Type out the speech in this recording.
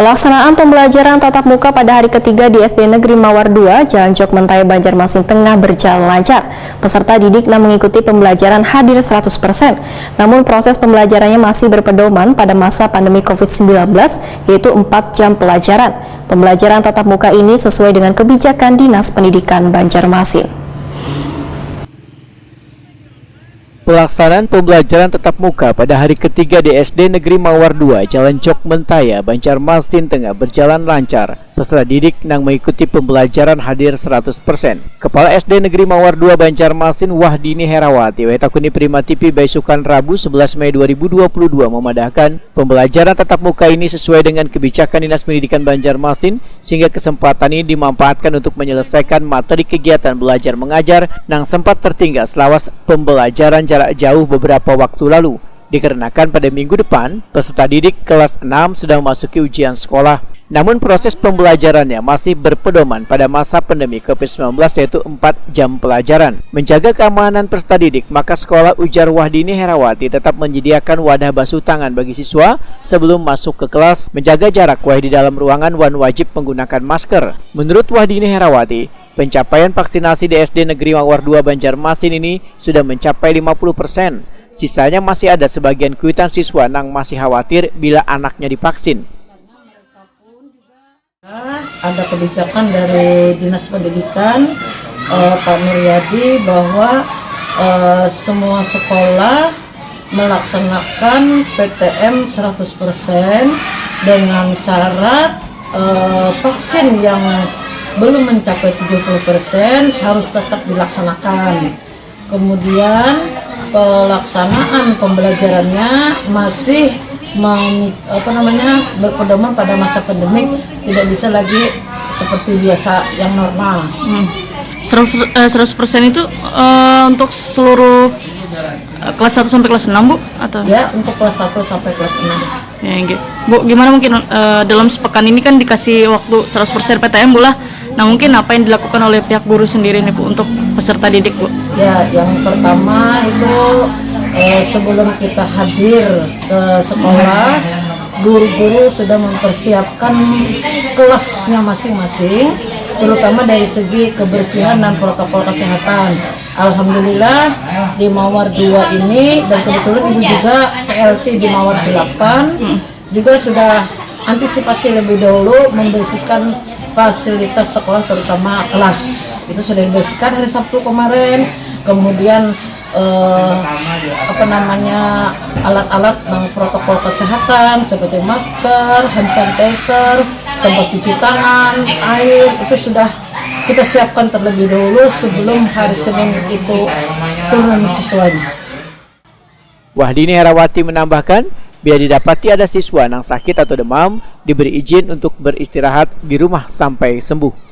Pelaksanaan pembelajaran tatap muka pada hari ketiga di SD Negeri Mawar 2, Jalan Jok Mentaya, Banjarmasin Tengah berjalan lancar. Peserta didik yang mengikuti pembelajaran hadir 100%. Namun proses pembelajarannya masih berpedoman pada masa pandemi COVID-19, yaitu 4 jam pelajaran. Pembelajaran tatap muka ini sesuai dengan kebijakan Dinas Pendidikan Banjarmasin. Pelaksanaan pembelajaran tatap muka pada hari ketiga di SD Negeri Mawar 2, Jalan Jok Mentaya, Banjarmasin Tengah berjalan lancar. Peserta didik yang mengikuti pembelajaran hadir 100%. Kepala SD Negeri Mawar 2 Banjarmasin Wahdini Herawati Wetakuni Prima TV Baisukan Rabu 11 Mei 2022 memadahkan pembelajaran tatap muka ini sesuai dengan kebijakan Dinas Pendidikan Banjarmasin sehingga kesempatan ini dimanfaatkan untuk menyelesaikan materi kegiatan belajar mengajar yang sempat tertinggal selama pembelajaran jarak jauh beberapa waktu lalu. Dikarenakan pada minggu depan peserta didik kelas 6 sudah memasuki ujian sekolah. Namun proses pembelajarannya masih berpedoman pada masa pandemi COVID-19 yaitu 4 jam pelajaran. Menjaga keamanan peserta didik, maka sekolah ujar Wahdini Herawati tetap menyediakan wadah basuh tangan bagi siswa sebelum masuk ke kelas. Menjaga jarak di dalam ruangan wajib menggunakan masker. Menurut Wahdini Herawati, pencapaian vaksinasi di SD Negeri Mawar 2 Banjarmasin ini sudah mencapai 50%. Sisanya masih ada sebagian kuitan siswa yang masih khawatir bila anaknya divaksin. Ada kebijakan dari Dinas Pendidikan Pak Nuryadi bahwa semua sekolah melaksanakan PTM 100% dengan syarat vaksin yang belum mencapai 70% harus tetap dilaksanakan. Kemudian pelaksanaan pembelajarannya masih berpedoman pada masa pandemik, tidak bisa lagi seperti biasa yang normal. 100% itu untuk seluruh kelas 1 sampai kelas 6, Bu? Atau? Ya, untuk kelas 1 sampai kelas 6. Ya, gitu. Bu, gimana mungkin dalam sepekan ini kan dikasih waktu 100% PTM, Bu lah. Nah, mungkin apa yang dilakukan oleh pihak guru sendiri nih, Bu, untuk peserta didik, Bu? Ya, yang pertama itu sebelum kita hadir ke sekolah, guru-guru sudah mempersiapkan kelasnya masing-masing, terutama dari segi kebersihan dan protokol kesehatan. Alhamdulillah di Mawar 2 ini, dan kebetulan Ibu juga PLT di Mawar 8 juga sudah antisipasi lebih dahulu membersihkan fasilitas sekolah, terutama kelas. Itu sudah dibersihkan hari Sabtu kemarin. Kemudian alat-alat protokol kesehatan seperti masker, hand sanitizer, tempat cuci tangan, air itu sudah kita siapkan terlebih dahulu sebelum hari Senin itu turun siswanya. Wahdini Herawati menambahkan, bila didapati ada siswa yang sakit atau demam, diberi izin untuk beristirahat di rumah sampai sembuh.